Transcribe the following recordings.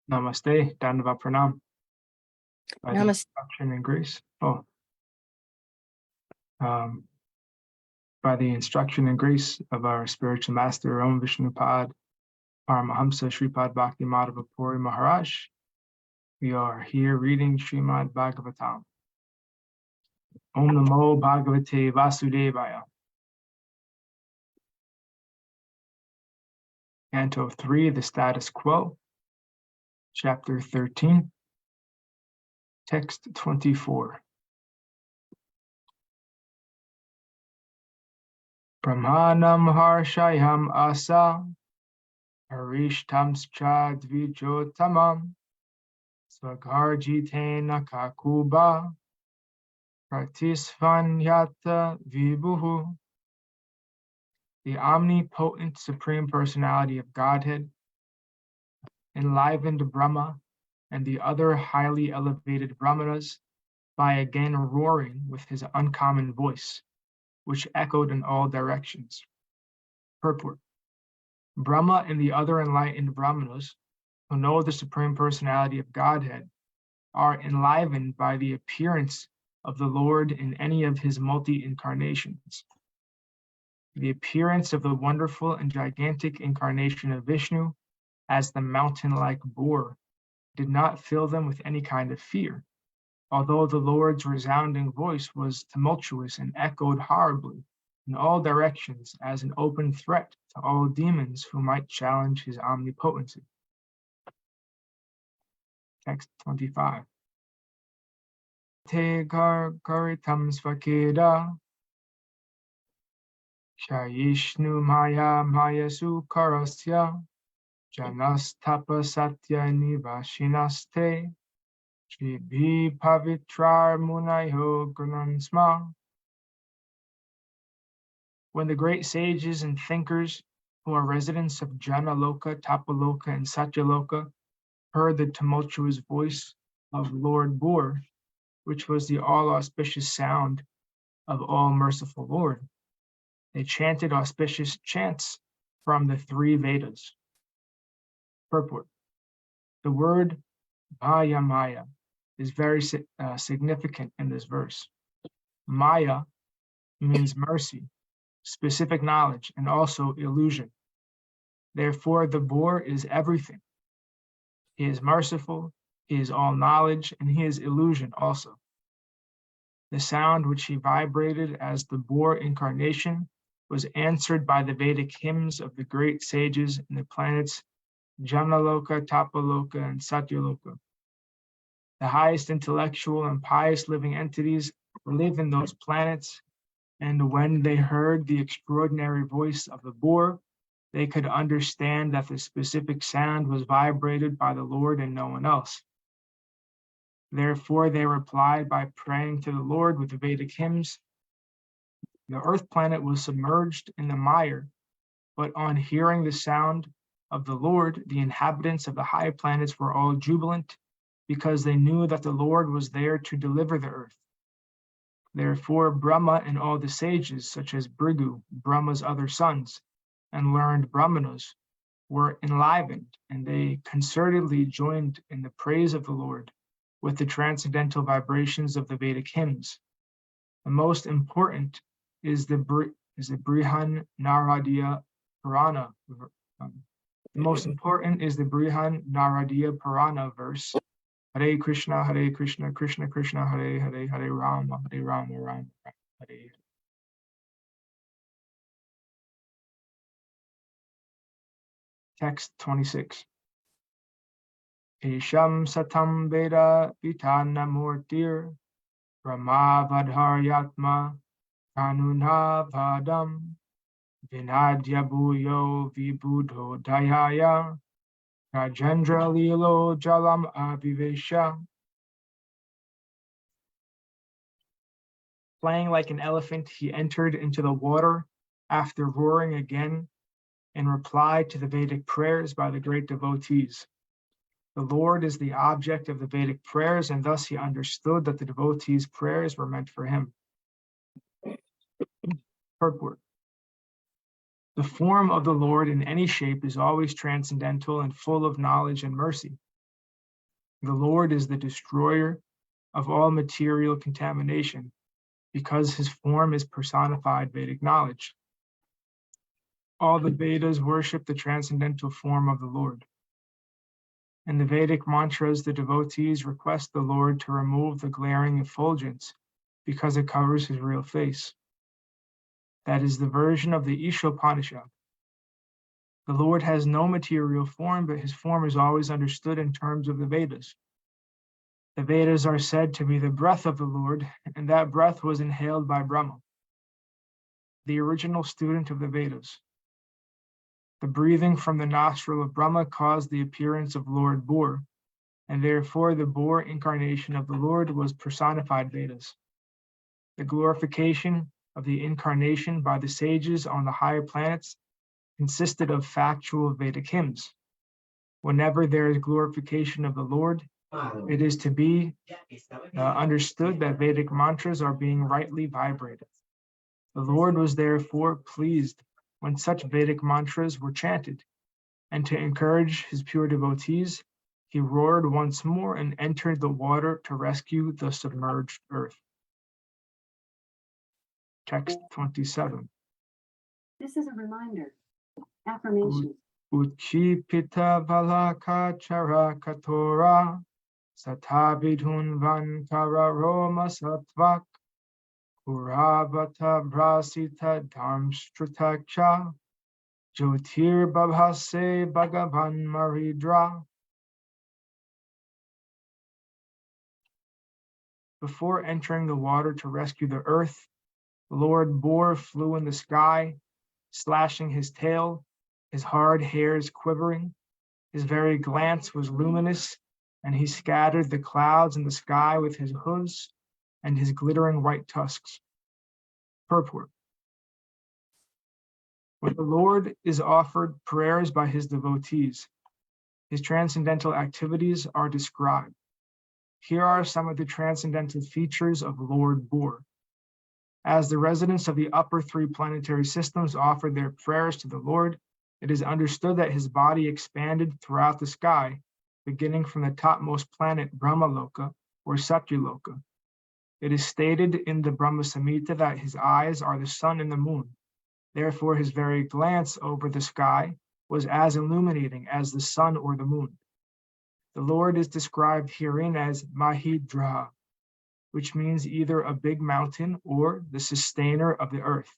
Namaste, Dandava Pranam. By the Namaste. instruction and grace. By the instruction and grace of our spiritual master, Om Vishnupad, Paramahamsa Shripad Bhakti Madhava Puri Maharaj, we are here reading Srimad Bhagavatam. Om Namo Bhagavate Vasudevaya. Canto 3, the Status Quo, Chapter 13, Text 24. Brahmanam harshayam asa, harishtamscha dvijotamam, svagarjitena kakuba, pratisvanyata vibhuhu. The omnipotent Supreme Personality of Godhead enlivened Brahma and the other highly elevated Brahmanas by again roaring with his uncommon voice, which echoed in all directions. Purport. Brahma and the other enlightened Brahmanas who know the Supreme Personality of Godhead are enlivened by the appearance of the Lord in any of his multi-incarnations. The appearance of the wonderful and gigantic incarnation of Vishnu as the mountain-like boar did not fill them with any kind of fear, although the Lord's resounding voice was tumultuous and echoed horribly in all directions as an open threat to all demons who might challenge his omnipotency. Text 25. Te garitam svakeda shayishnu maya sukarasya janastapa satya nivashinaste shibhi pavitrar munayo gunansma. When the great sages and thinkers who are residents of Janaloka, Tapaloka, and Satyaloka heard the tumultuous voice of Lord Boor, which was the all-auspicious sound of all-merciful Lord, they chanted auspicious chants from the three Vedas. Purport. The word Maya is very significant in this verse. Maya means mercy, specific knowledge, and also illusion. Therefore, the boar is everything. He is merciful, he is all knowledge, and he is illusion also. The sound which he vibrated as the boar incarnation was answered by the Vedic hymns of the great sages in the planets Janaloka, Tapaloka, and Satyaloka. The highest intellectual and pious living entities live in those planets, and when they heard the extraordinary voice of the boar, they could understand that the specific sound was vibrated by the Lord and no one else. Therefore, they replied by praying to the Lord with the Vedic hymns. The earth planet was submerged in the mire, but on hearing the sound of the Lord, the inhabitants of the high planets were all jubilant because they knew that the Lord was there to deliver the earth. Therefore, Brahma and all the sages, such as Bhrigu, Brahma's other sons, and learned Brahmanas, were enlivened, and they concertedly joined in the praise of the Lord with the transcendental vibrations of the Vedic hymns. The most important is the Brihan Naradiya Purana. The most important is the Brihan Naradiya Purana verse. Hare Krishna, Krishna Krishna, Hare Hare, Hare Rama, Rama Hare. Text 26. Isham satam veda vitana murtir Brahma vadharyatma kanuna vadam vinadya bhuyo vibudho dayaya Rajendra lilo jalam avivesha. Playing like an elephant, he entered into the water after roaring again in reply to the Vedic prayers by the great devotees. The Lord is the object of the Vedic prayers, and thus he understood that the devotees' prayers were meant for him. Purport. The form of the Lord in any shape is always transcendental and full of knowledge and mercy. The Lord is the destroyer of all material contamination, because his form is personified Vedic knowledge. All the Vedas worship the transcendental form of the Lord. In the Vedic mantras, the devotees request the Lord to remove the glaring effulgence because it covers his real face. That is the version of the Ishopanishad. The Lord has no material form, but his form is always understood in terms of the Vedas. The Vedas are said to be the breath of the Lord, and that breath was inhaled by Brahma, the original student of the Vedas. The breathing from the nostril of Brahma caused the appearance of Lord Boar, and therefore the boar incarnation of the Lord was personified Vedas. The glorification of the incarnation by the sages on the higher planets consisted of factual Vedic hymns. Whenever there is glorification of the Lord, it is to be understood that Vedic mantras are being rightly vibrated. The Lord was therefore pleased when such Vedic mantras were chanted, and to encourage his pure devotees, he roared once more and entered the water to rescue the submerged earth. Text 27. This is a reminder. Affirmation. Uchipita valaka charakatora satabidhun vankara roma satvak uravata brasita dharmstrutaksha jyotir babhase bhagavan maridra. Before entering the water to rescue the earth, Lord Boar flew in the sky, slashing his tail, his hard hairs quivering. His very glance was luminous, and he scattered the clouds in the sky with his hooves and his glittering white tusks. Purport. When the Lord is offered prayers by his devotees, his transcendental activities are described. Here are some of the transcendental features of Lord Boar. As the residents of the upper three planetary systems offered their prayers to the Lord, it is understood that his body expanded throughout the sky, beginning from the topmost planet Brahmaloka or Satyaloka. It is stated in the Brahma Samhita that his eyes are the sun and the moon. Therefore, his very glance over the sky was as illuminating as the sun or the moon. The Lord is described herein as Mahidra, which means either a big mountain or the sustainer of the earth.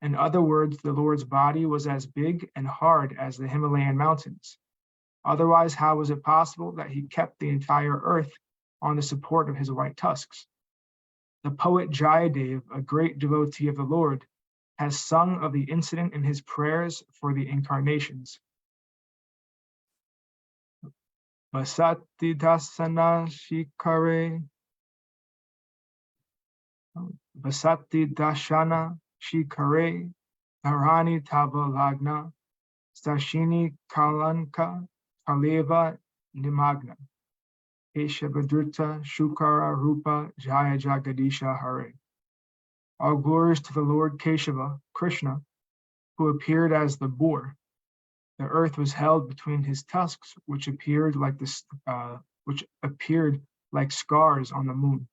In other words, the Lord's body was as big and hard as the Himalayan mountains. Otherwise, how was it possible that he kept the entire earth on the support of his white tusks? The poet Jayadev, a great devotee of the Lord, has sung of the incident in his prayers for the incarnations. Vasati dasana shikare, Vasati dashana shikare, Dharani Tavalagna, Stashini Kalanka, Kaleva Nimagna, Keshavadruta Shukara Rupa Jaya Jagadisha Hare. All glories to the Lord Keshava, Krishna, who appeared as the boar. The earth was held between his tusks, which appeared like scars on the moon.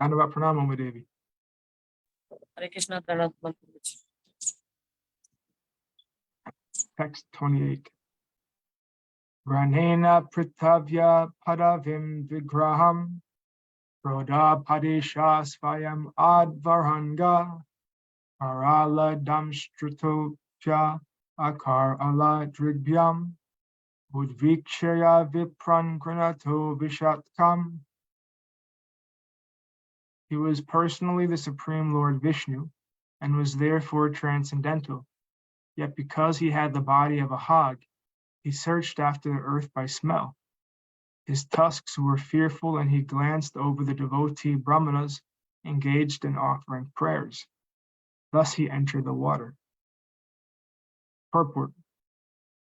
Dhanyavad pranam, Om Devi. Hare Krishna, Dharat Text 28. Ranena prithavya padavim vigraham Prodha padesha svayam advaranga Arala damstrutopya akar ala drigyam Udvikshaya vipran granato vishatkam. He was personally the Supreme Lord Vishnu and was therefore transcendental. Yet because he had the body of a hog, he searched after the earth by smell. His tusks were fearful, and he glanced over the devotee brahmanas engaged in offering prayers. Thus he entered the water. Purport.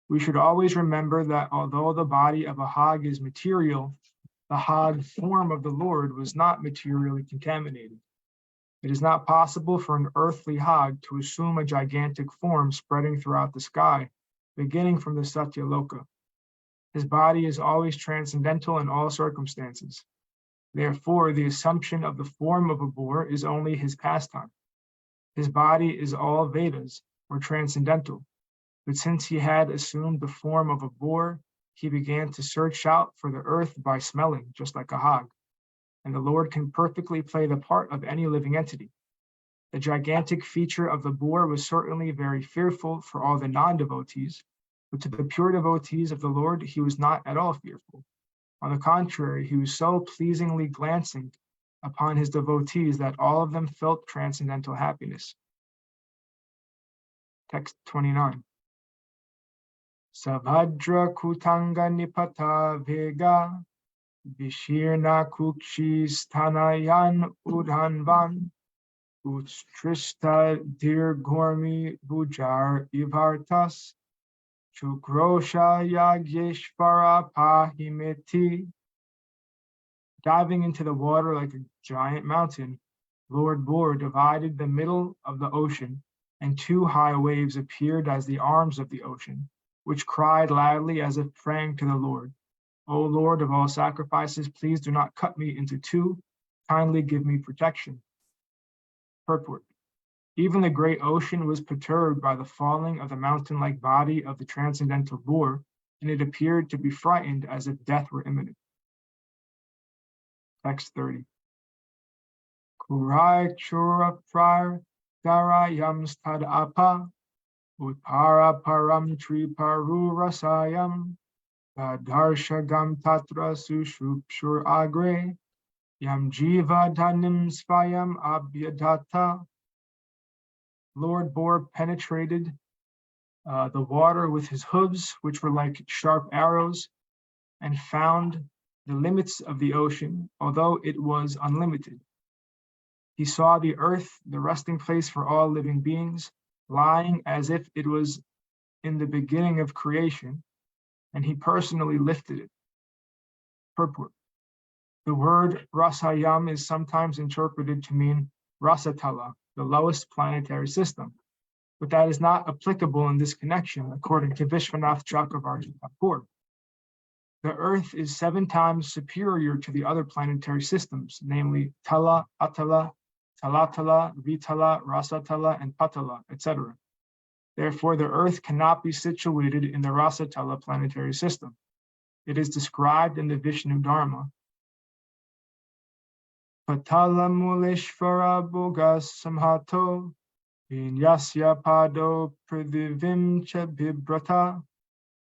We should always remember that although the body of a hog is material, the hog form of the Lord was not materially contaminated. It is not possible for an earthly hog to assume a gigantic form spreading throughout the sky, beginning from the Satyaloka. His body is always transcendental in all circumstances. Therefore, the assumption of the form of a boar is only his pastime. His body is all Vedas, or transcendental, but since he had assumed the form of a boar, he began to search out for the earth by smelling, just like a hog. And the Lord can perfectly play the part of any living entity. The gigantic feature of the boar was certainly very fearful for all the non-devotees, but to the pure devotees of the Lord, he was not at all fearful. On the contrary, he was so pleasingly glancing upon his devotees that all of them felt transcendental happiness. Text 29. Savadra Kutanga Nipata Vega Vishirna Kukshi Stanayan Udhanvan Utstrista Dirgormi Bujar Ivartas Chukrosha Yageshvara Pahimeti. Diving into the water like a giant mountain, Lord Boar divided the middle of the ocean, and two high waves appeared as the arms of the ocean, which cried loudly as if praying to the Lord, O Lord of all sacrifices, please do not cut me into two, kindly give me protection. Purport. Even the great ocean was perturbed by the falling of the mountain-like body of the transcendental boar, and it appeared to be frightened as if death were imminent. Text 30. Kurai chura prar darayam stad apa utpara param tri paru rasayam darshagam tatra sushupshur agre yam jiva dhanim svayam abhyadata. Lord Boar penetrated the water with his hooves, which were like sharp arrows, and found the limits of the ocean, although it was unlimited. He saw the earth, the resting place for all living beings, lying as if it was in the beginning of creation, and he personally lifted it. Purport. The word Rasayam is sometimes interpreted to mean Rasatala, the lowest planetary system, but that is not applicable in this connection, according to Vishwanath Chakravarti Thakur. The Earth is 7 times superior to the other planetary systems, namely Tala, Atala, Talatala, Vitala, Rasatala, and Patala, etc. Therefore, the Earth cannot be situated in the Rasatala planetary system. It is described in the Vishnu Dharma. Patala Muleshvara Bogas Samhato Vinyasya Pado Pradivim Cha Bibrata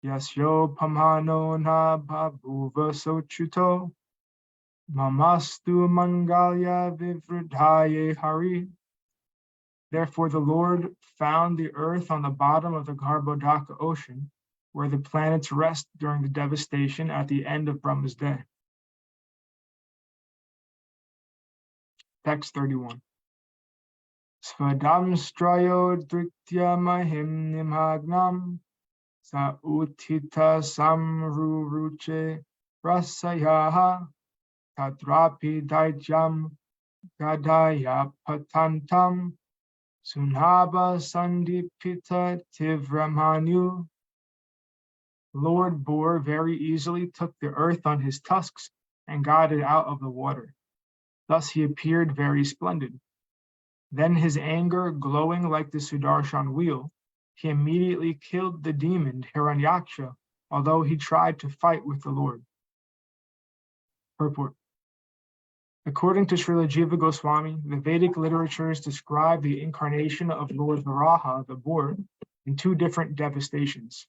Yasyo Pamhano Na Bhabuva Sochuto Mamastu Mangalya Vivridhaye Hari. Therefore the Lord found the earth on the bottom of the Garbhodaka ocean, where the planets rest during the devastation at the end of Brahma's day. Text 31. Svadam strayo dritya mahim nimhagnam sa utita samruruche rasayaha tadrapi daijam gadaya patantam sunhaba sandipita tivramanu. Lord Boar very easily took the earth on his tusks and got it out of the water. Thus he appeared very splendid. Then his anger glowing like the Sudarshan wheel, he immediately killed the demon Hiranyaksha, although he tried to fight with the Lord. Purport. According to Srila Jiva Goswami, the Vedic literatures describe the incarnation of Lord Varāha, the boar, in 2 different devastations,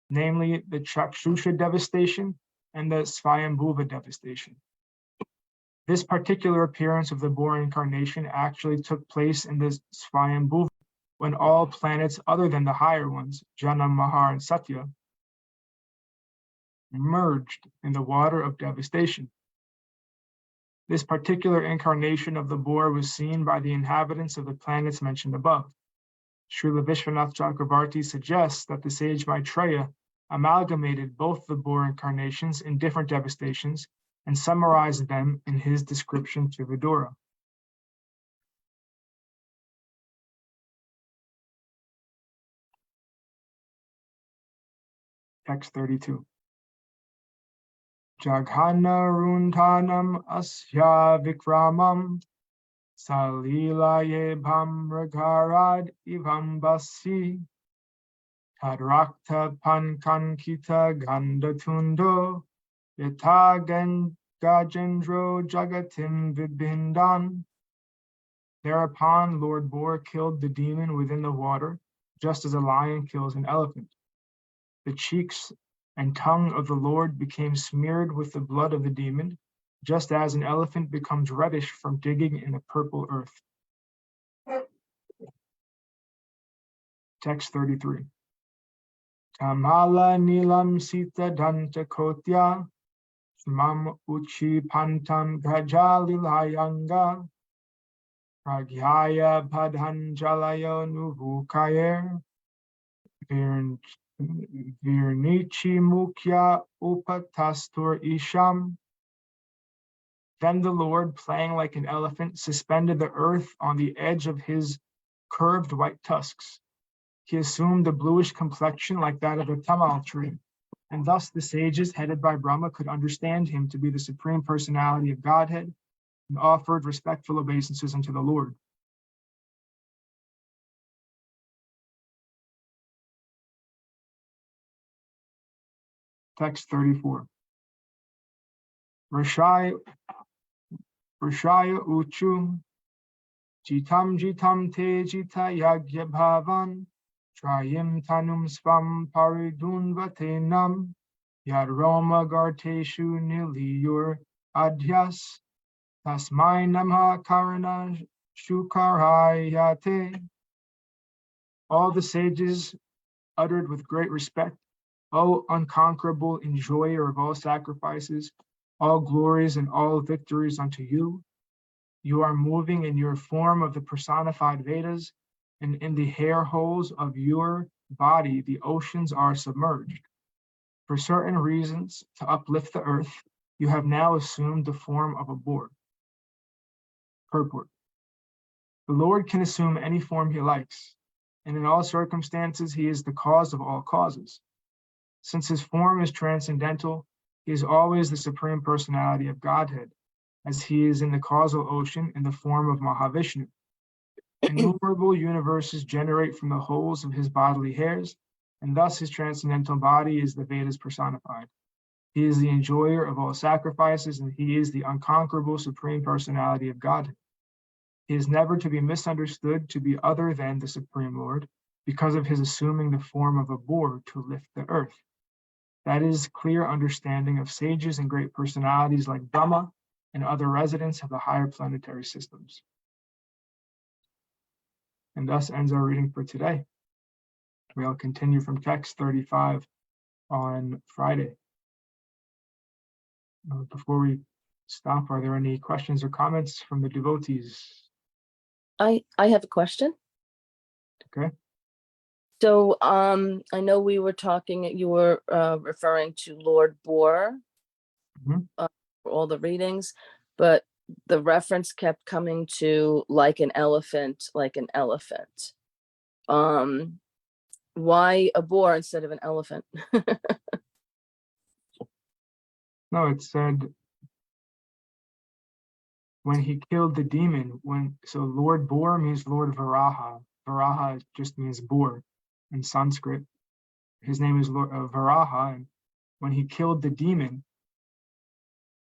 namely the Chakshusha devastation and the Svayambhuva devastation. This particular appearance of the boar incarnation actually took place in the Svayambhuva, when all planets other than the higher ones, Jana, Mahar, and Satya, merged in the water of devastation. This particular incarnation of the boar was seen by the inhabitants of the planets mentioned above. Srila Vishwanath Chakravarti suggests that the sage Maitreya amalgamated both the boar incarnations in different devastations and summarized them in his description to Vidura. Text 32. Jaghana runtanam asya vikramam Salilaye bhamragarad ivam basi Tadrakta pankankita gandatundo Yata gajendro jagatim vibindan. Thereupon Lord Boar killed the demon within the water, just as a lion kills an elephant. The cheeks and tongue of the Lord became smeared with the blood of the demon, just as an elephant becomes reddish from digging in the purple earth. Text 33. Tamala nilam sita danta kotya, smam uchi pantam gajalilayanga, pragyaya padhanjalayo nuvukayer, virnichi mukya upatastur isham. Then the Lord, playing like an elephant, suspended the earth on the edge of his curved white tusks. He assumed a bluish complexion like that of a tamal tree, and thus the sages, headed by Brahma, could understand him to be the Supreme Personality of Godhead and offered respectful obeisances unto the Lord. Text 34. Rashaya uchu jitam te jita yagya bhavan trayim tanum spam paridun vatenam yadroma garteshu niliyur adhyas tasmai namha karana shukarayate. All the sages uttered with great respect, O unconquerable enjoyer of all sacrifices, all glories and all victories unto you. You are moving in your form of the personified Vedas, and in the hair holes of your body the oceans are submerged. For certain reasons, to uplift the earth, you have now assumed the form of a boar. Purport. The Lord can assume any form he likes, and in all circumstances he is the cause of all causes. Since his form is transcendental, he is always the Supreme Personality of Godhead, as he is in the causal ocean in the form of Mahavishnu. Innumerable universes generate from the holes of his bodily hairs, and thus his transcendental body is the Vedas personified. He is the enjoyer of all sacrifices, and he is the unconquerable Supreme Personality of Godhead. He is never to be misunderstood to be other than the Supreme Lord, because of his assuming the form of a boar to lift the earth. That is clear understanding of sages and great personalities like Brahma and other residents of the higher planetary systems. And thus ends our reading for today. We'll continue from text 35 on Friday. Before we stop, are there any questions or comments from the devotees? I have a question. Okay. So I know we were talking, you were referring to Lord Boar for all the readings, but the reference kept coming to like an elephant, like an elephant. Why a boar instead of an elephant? No, it said when he killed the demon, so Lord Boar means Lord Varāha. Varāha just means boar in Sanskrit. His name is Lord Varāha, and when he killed the demon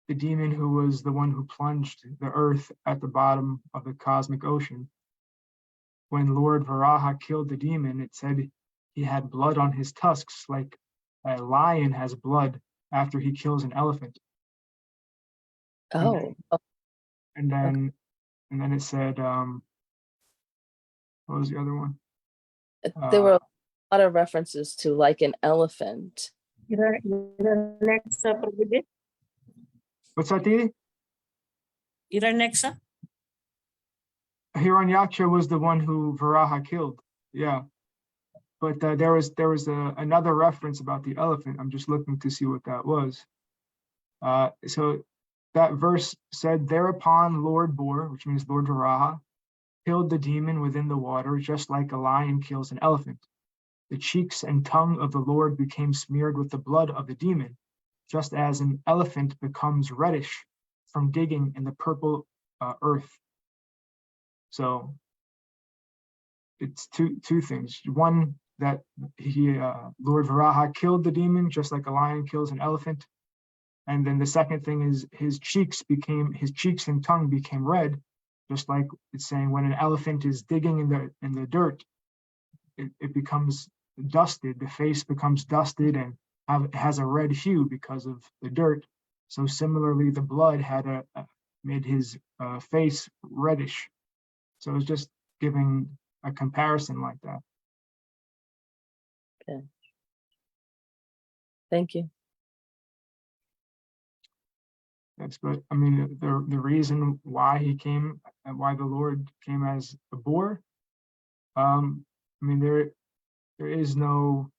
who was the one who plunged the earth at the bottom of the cosmic ocean, when Lord Varāha killed the demon, it said he had blood on his tusks, like a lion has blood after he kills an elephant. Oh. And then it said, what was the other one? There were a lot of references to like an elephant. Next up, What's that, Didi? Nexa? Hiranyaksha was the one who Varāha killed. Yeah. But there was another reference about the elephant. I'm just looking to see what that was. So that verse said, thereupon Lord Boar, which means Lord Varāha, killed the demon within the water, just like a lion kills an elephant. The cheeks and tongue of the Lord became smeared with the blood of the demon, just as an elephant becomes reddish from digging in the purple earth. So it's two things. One, that Lord Varāha killed the demon just like a lion kills an elephant. And then the second thing is his cheeks and tongue became red, just like it's saying when an elephant is digging in the dirt, it becomes dusted. The face becomes dusted and has a red hue because of the dirt. So similarly, the blood had made his face reddish. So it's just giving a comparison like that. Okay. Thank you. That's good. I mean, the reason why he came and why the Lord came as a boar. I mean, there is no.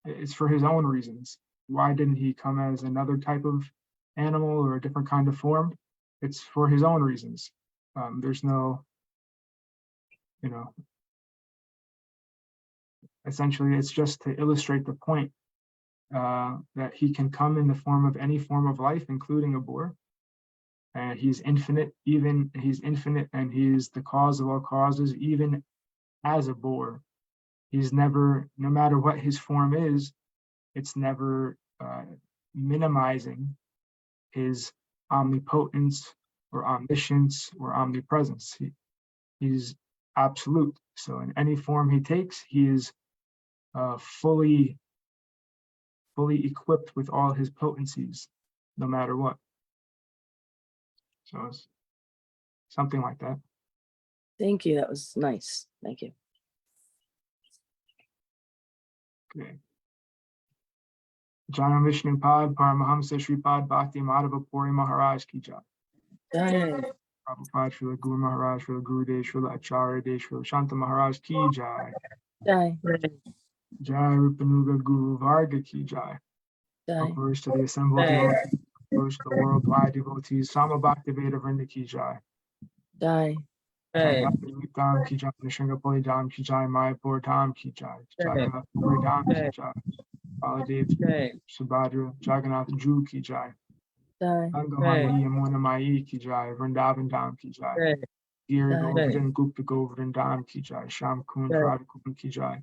It's for his own reasons. Why didn't he come as another type of animal or a different kind of form? It's for his own reasons. There's no, essentially, it's just to illustrate the point that he can come in the form of any form of life, including a boar. And he's infinite, and he's the cause of all causes, even as a boar. He's never, no matter what his form is, it's never minimizing his omnipotence or omniscience or omnipresence. He's absolute. So in any form he takes, he is fully equipped with all his potencies, no matter what. So it's something like that. Thank you. That was nice. Thank you. Okay. Jana Vishnu Pad Paramahamsa Shripad Bhakti Madhava Puri Maharaj Ki Jai. Jai. Prabhupada Srila Guru Maharaj, Srila Gurudev, Srila Acharya Dev, Srila Shanta Maharaj Ki Jai. Jai. Jai Rupanuga Guru Varga Ki Jai. Jai. Glories to the assembled devotees, glories to the worldwide devotees, Sama Bhakti Veda Vrinda Ki Jai. Jai. Jai Bhakti Dham Ki Jai, Nishringapuri Dham Ki Jai, Mayapur Dham Ki Jai, Jagannath Puri Dham Ki Jai, Baladev Subhadra, Jagannath Ju Ki Jai, Jai. Gangamayi Yamuna Mai Ki Jai, Vrindavan Dham Ki Jai, Giri Govardhan Gupta Govardhan Dham Ki Jai, Sham Kun Radha Kun Ki Jai,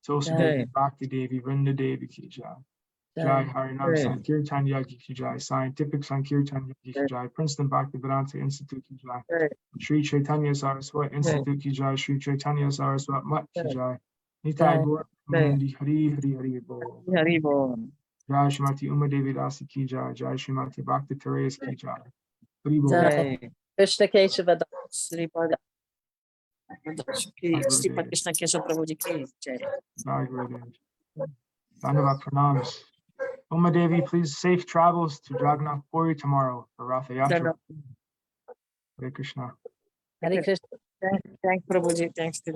Tulsi Devi Bhakti Devi Vrinda Devi Ki Jai. Jai Harinam Sankirtan Yagi Ki Jai, Scientific Sankirtan Yagi Ki Jai, Princeton Bhaktivedanta Institute Ki Jai, Sri Chaitanya Saraswat Institute Ki Jai, Sri Chaitanya Saraswat Mat Ki Jai, Nitai Gaur Mundi Hari Hari Hari Bol. Hari Bol. Jai Shrimati Uma Devi Dasi Ki Jai, Jai Shrimati Bhakti Therese Ki Jai. Hari Bol. Jai. Krishna Keshava. Sripad Krishna Keshav Prabhu Ji ki jai. Jai Gurudev. Dhanyavad Pranams. Uma Devi, please safe travels to Jagannath Puri tomorrow for Ratha Yatra. Hare Krishna. Hare Krishna. Thanks Prabhu Ji. Thanks to